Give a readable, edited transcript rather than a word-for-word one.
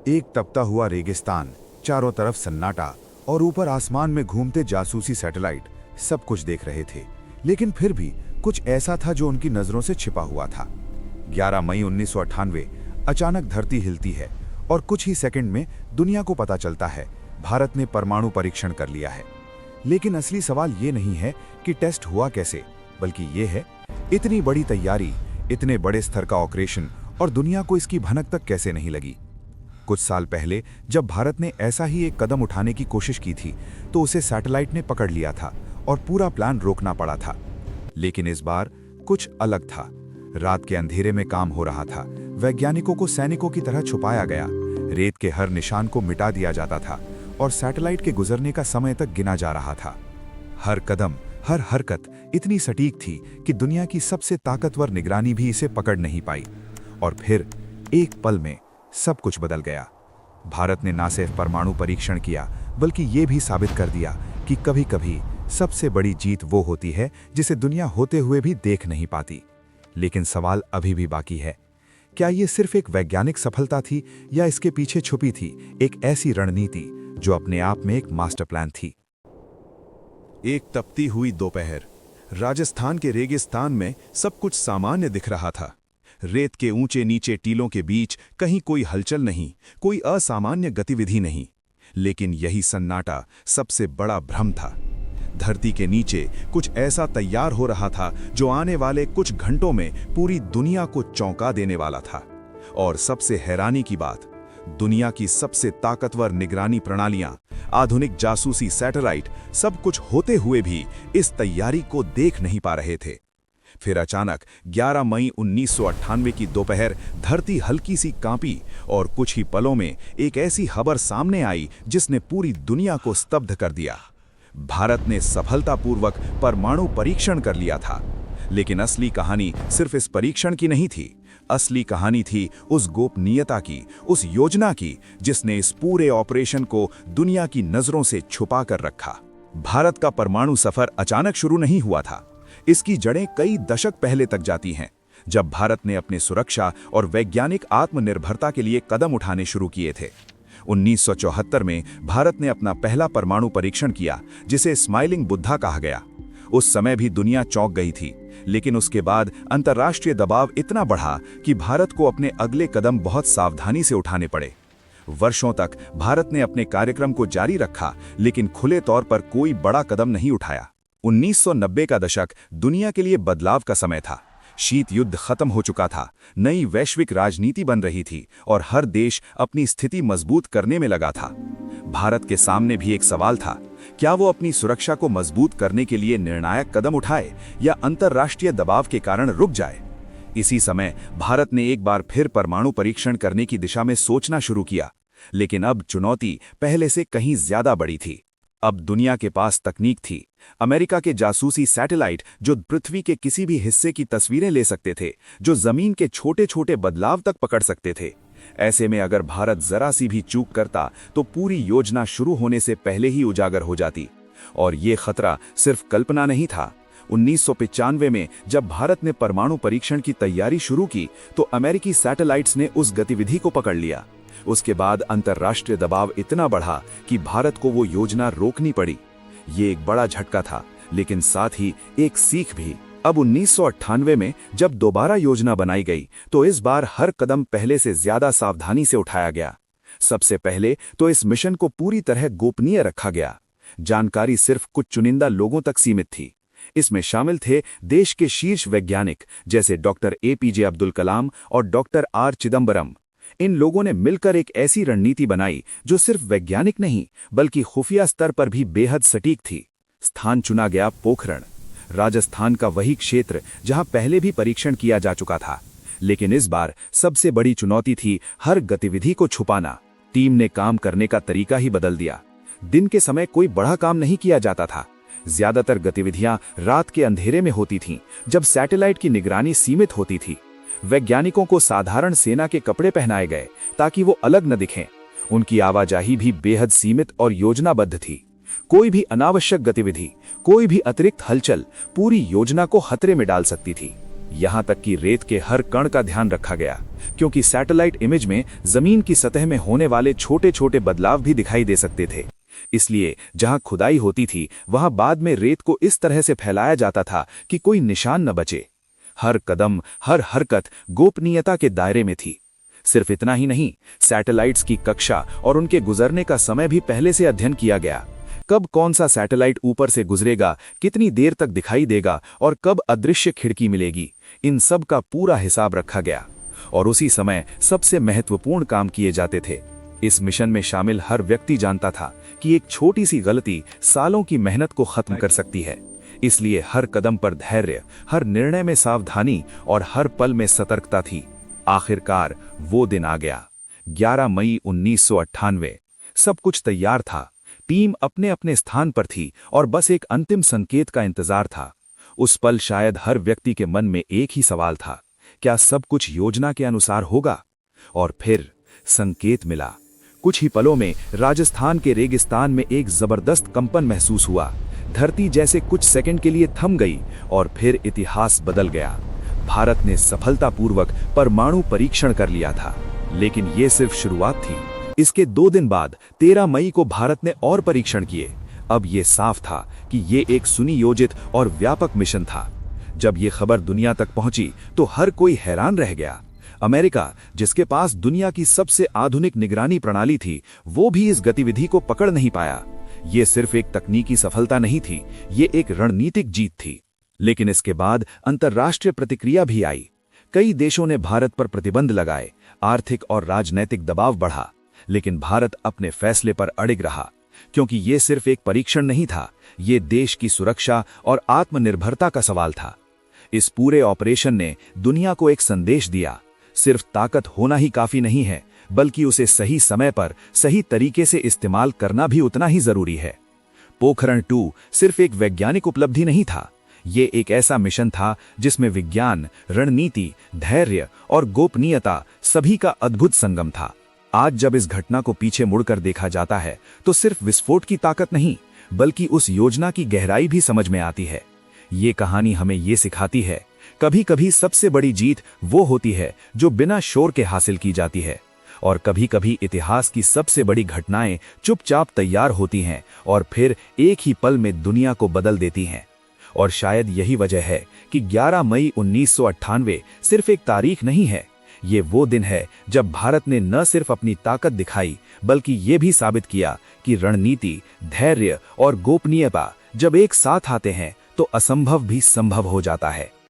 एक तपता हुआ रेगिस्तान, चारों तरफ सन्नाटा और ऊपर आसमान में घूमते जासूसी सैटेलाइट सब कुछ देख रहे थे। लेकिन फिर भी कुछ ऐसा था जो उनकी नजरों से छिपा हुआ था। 11 मई 1998 अचानक धरती हिलती है और कुछ ही सेकंड में दुनिया को पता चलता है भारत ने परमाणु परीक्षण कर लिया है। लेकिन असली सवाल ये नहीं है कि टेस्ट हुआ कैसे, बल्कि ये है इतनी बड़ी तैयारी, इतने बड़े स्तर का ऑपरेशन और दुनिया को इसकी भनक तक कैसे नहीं लगी। कुछ साल पहले जब भारत ने ऐसा ही एक कदम उठाने की कोशिश की थी तो उसे सैटेलाइट ने पकड़ लिया था और पूरा प्लान रोकना पड़ा था। लेकिन इस बार कुछ अलग था। रात के अंधेरे में काम हो रहा था। वैज्ञानिकों को सैनिकों की तरह छुपाया गया। रेत के हर निशान को मिटा दिया जाता था और सैटेलाइट के गुजरने का समय तक गिना जा रहा था। हर कदम, हर हरकत इतनी सटीक थी कि दुनिया की सबसे ताकतवर निगरानी भी इसे पकड़ नहीं पाई। और फिर एक पल में सब कुछ बदल गया। भारत ने न सिर्फ परमाणु परीक्षण किया, बल्कि ये भी साबित कर दिया कि कभी-कभी सबसे बड़ी जीत वो होती है जिसे दुनिया होते हुए भी देख नहीं पाती। लेकिन सवाल अभी भी बाकी है, क्या ये सिर्फ एक वैज्ञानिक सफलता थी या इसके पीछे छुपी थी एक ऐसी रणनीति जो अपने आप में एक मास्टर प्लान थी। एक तपती हुई दोपहर, राजस्थान के रेगिस्तान में सब कुछ सामान्य दिख रहा था। रेत के ऊंचे नीचे टीलों के बीच कहीं कोई हलचल नहीं, कोई असामान्य गतिविधि नहीं। लेकिन यही सन्नाटा सबसे बड़ा भ्रम था। धरती के नीचे कुछ ऐसा तैयार हो रहा था जो आने वाले कुछ घंटों में पूरी दुनिया को चौंका देने वाला था। और सबसे हैरानी की बात, दुनिया की सबसे ताकतवर निगरानी प्रणालियां, आधुनिक जासूसी सैटेलाइट सब कुछ होते हुए भी इस तैयारी को देख नहीं पा रहे थे। फिर अचानक 11 मई 1998 की दोपहर धरती हल्की सी कांपी और कुछ ही पलों में एक ऐसी खबर सामने आई जिसने पूरी दुनिया को स्तब्ध कर दिया। भारत ने सफलतापूर्वक परमाणु परीक्षण कर लिया था। लेकिन असली कहानी सिर्फ इस परीक्षण की नहीं थी। असली कहानी थी उस गोपनीयता की, उस योजना की जिसने इस पूरे ऑपरेशन को दुनिया की नजरों से छुपा कर रखा। भारत का परमाणु सफर अचानक शुरू नहीं हुआ था। इसकी जड़ें कई दशक पहले तक जाती हैं, जब भारत ने अपने सुरक्षा और वैज्ञानिक आत्मनिर्भरता के लिए कदम उठाने शुरू किए थे। 1974 में भारत ने अपना पहला परमाणु परीक्षण किया, जिसे स्माइलिंग बुद्धा कहा गया। उस समय भी दुनिया चौंक गई थी, लेकिन उसके बाद अंतर्राष्ट्रीय दबाव इतना बढ़ा कि भारत को अपने अगले कदम बहुत सावधानी से उठाने पड़े। वर्षों तक भारत ने अपने कार्यक्रम को जारी रखा, लेकिन खुले तौर पर कोई बड़ा कदम नहीं उठाया। 1990 का दशक दुनिया के लिए बदलाव का समय था। शीत युद्ध खत्म हो चुका था, नई वैश्विक राजनीति बन रही थी और हर देश अपनी स्थिति मजबूत करने में लगा था। भारत के सामने भी एक सवाल था, क्या वो अपनी सुरक्षा को मजबूत करने के लिए निर्णायक कदम उठाए या अंतर्राष्ट्रीय दबाव के कारण रुक जाए। इसी समय भारत ने एक बार फिर परमाणु परीक्षण करने की दिशा में सोचना शुरू किया, लेकिन अब चुनौती पहले से कहीं ज्यादा बड़ी थी। अब दुनिया के पास तकनीक थी। अमेरिका के जासूसी सैटेलाइट जो पृथ्वी के किसी भी हिस्से की तस्वीरें ले सकते थे, जो जमीन के छोटे छोटे बदलाव तक पकड़ सकते थे। ऐसे में अगर भारत जरा सी भी चूक करता तो पूरी योजना शुरू होने से पहले ही उजागर हो जाती। और ये खतरा सिर्फ कल्पना नहीं था। 1995 में जब भारत ने परमाणु परीक्षण की तैयारी शुरू की तो अमेरिकी सैटेलाइट्स ने उस गतिविधि को पकड़ लिया। उसके बाद अंतर्राष्ट्रीय दबाव इतना बढ़ा कि भारत को वो योजना रोकनी पड़ी। ये एक बड़ा झटका था, लेकिन साथ ही एक सीख भी। अब 1998 में जब दोबारा योजना बनाई गई तो इस बार हर कदम पहले से ज्यादा सावधानी से उठाया गया। सबसे पहले तो इस मिशन को पूरी तरह गोपनीय रखा गया। जानकारी सिर्फ कुछ चुनिंदा लोगों तक सीमित थी। इसमें शामिल थे देश के शीर्ष वैज्ञानिक जैसे डॉक्टर एपीजे अब्दुल कलाम और डॉक्टर आर चिदम्बरम। इन लोगों ने मिलकर एक ऐसी रणनीति बनाई जो सिर्फ वैज्ञानिक नहीं बल्कि खुफिया स्तर पर भी बेहद सटीक थी। स्थान चुना गया पोखरण, राजस्थान का वही क्षेत्र जहां पहले भी परीक्षण किया जा चुका था। लेकिन इस बार सबसे बड़ी चुनौती थी हर गतिविधि को छुपाना। टीम ने काम करने का तरीका ही बदल दिया। दिन के समय कोई बड़ा काम नहीं किया जाता था। ज्यादातर गतिविधियां रात के अंधेरे में होती थीं, जब सैटेलाइट की निगरानी सीमित होती थी। वैज्ञानिकों को साधारण सेना के कपड़े पहनाए गए ताकि वो अलग न दिखें। उनकी आवाजाही भी बेहद सीमित और योजनाबद्ध थी। कोई भी अनावश्यक गतिविधि, कोई भी अतिरिक्त हलचल पूरी योजना को खतरे में डाल सकती थी। यहाँ तक कि रेत के हर कण का ध्यान रखा गया, क्योंकि सैटेलाइट इमेज में जमीन की सतह में होने वाले छोटे छोटे बदलाव भी दिखाई दे सकते थे। इसलिए जहां खुदाई होती थी वहां बाद में रेत को इस तरह से फैलाया जाता था कि कोई निशान न बचे। हर कदम, हर हरकत गोपनीयता के दायरे में थी। सिर्फ इतना ही नहीं, सैटेलाइट्स की कक्षा और उनके गुजरने का समय भी पहले से अध्ययन किया गया। कब कौन सा सैटेलाइट ऊपर से गुजरेगा, कितनी देर तक दिखाई देगा और कब अदृश्य खिड़की मिलेगी, इन सब का पूरा हिसाब रखा गया। और उसी समय सबसे महत्वपूर्ण काम किए जाते थे। इस मिशन में शामिल हर व्यक्ति जानता था कि एक छोटी सी गलती सालों की मेहनत को खत्म कर सकती है। इसलिए हर कदम पर धैर्य, हर निर्णय में सावधानी और हर पल में सतर्कता थी। आखिरकार वो दिन आ गया, 11 मई 1998। सब कुछ तैयार था, टीम अपने अपने स्थान पर थी और बस एक अंतिम संकेत का इंतजार था। उस पल शायद हर व्यक्ति के मन में एक ही सवाल था, क्या सब कुछ योजना के अनुसार होगा? और फिर संकेत मिला। कुछ ही पलों में राजस्थान के रेगिस्तान में एक जबरदस्त कंपन महसूस हुआ। धरती जैसे कुछ सेकंड के लिए थम गई और फिर इतिहास बदल गया। भारत ने सफलतापूर्वक परमाणु परीक्षण कर लिया था, लेकिन ये सिर्फ शुरुआत थी। इसके 2 दिन बाद 13 मई को भारत ने और परीक्षण किए। अब ये साफ था कि ये एक सुनियोजित और व्यापक मिशन था। जब ये खबर दुनिया तक पहुंची तो हर कोई हैरान रह गया। अमेरिका, जिसके पास दुनिया की सबसे आधुनिक निगरानी प्रणाली थी, वो भी इस गतिविधि को पकड़ नहीं पाया। ये सिर्फ एक तकनीकी सफलता नहीं थी, ये एक रणनीतिक जीत थी। लेकिन इसके बाद अंतर्राष्ट्रीय प्रतिक्रिया भी आई। कई देशों ने भारत पर प्रतिबंध लगाए, आर्थिक और राजनैतिक दबाव बढ़ा, लेकिन भारत अपने फैसले पर अड़िग रहा, क्योंकि ये सिर्फ एक परीक्षण नहीं था, ये देश की सुरक्षा और आत्मनिर्भरता का सवाल था। इस पूरे ऑपरेशन ने दुनिया को एक संदेश दिया, सिर्फ ताकत होना ही काफी नहीं है, बल्कि उसे सही समय पर सही तरीके से इस्तेमाल करना भी उतना ही जरूरी है। पोखरण 2 सिर्फ एक वैज्ञानिक उपलब्धि नहीं था, ये एक ऐसा मिशन था जिसमें विज्ञान, रणनीति, धैर्य और गोपनीयता सभी का अद्भुत संगम था। आज जब इस घटना को पीछे मुड़कर देखा जाता है तो सिर्फ विस्फोट की ताकत नहीं, बल्कि उस योजना की गहराई भी समझ में आती है। ये कहानी हमें ये सिखाती है, कभी कभी सबसे बड़ी जीत वो होती है जो बिना शोर के हासिल की जाती है, और कभी कभी इतिहास की सबसे बड़ी घटनाएं चुपचाप तैयार होती हैं और फिर एक ही पल में दुनिया को बदल देती हैं। और शायद यही वजह है कि 11 मई 1998 सिर्फ एक तारीख नहीं है, ये वो दिन है जब भारत ने न सिर्फ अपनी ताकत दिखाई, बल्कि ये भी साबित किया कि रणनीति, धैर्य और गोपनीयता जब एक साथ आते हैं तो असंभव भी संभव हो जाता है।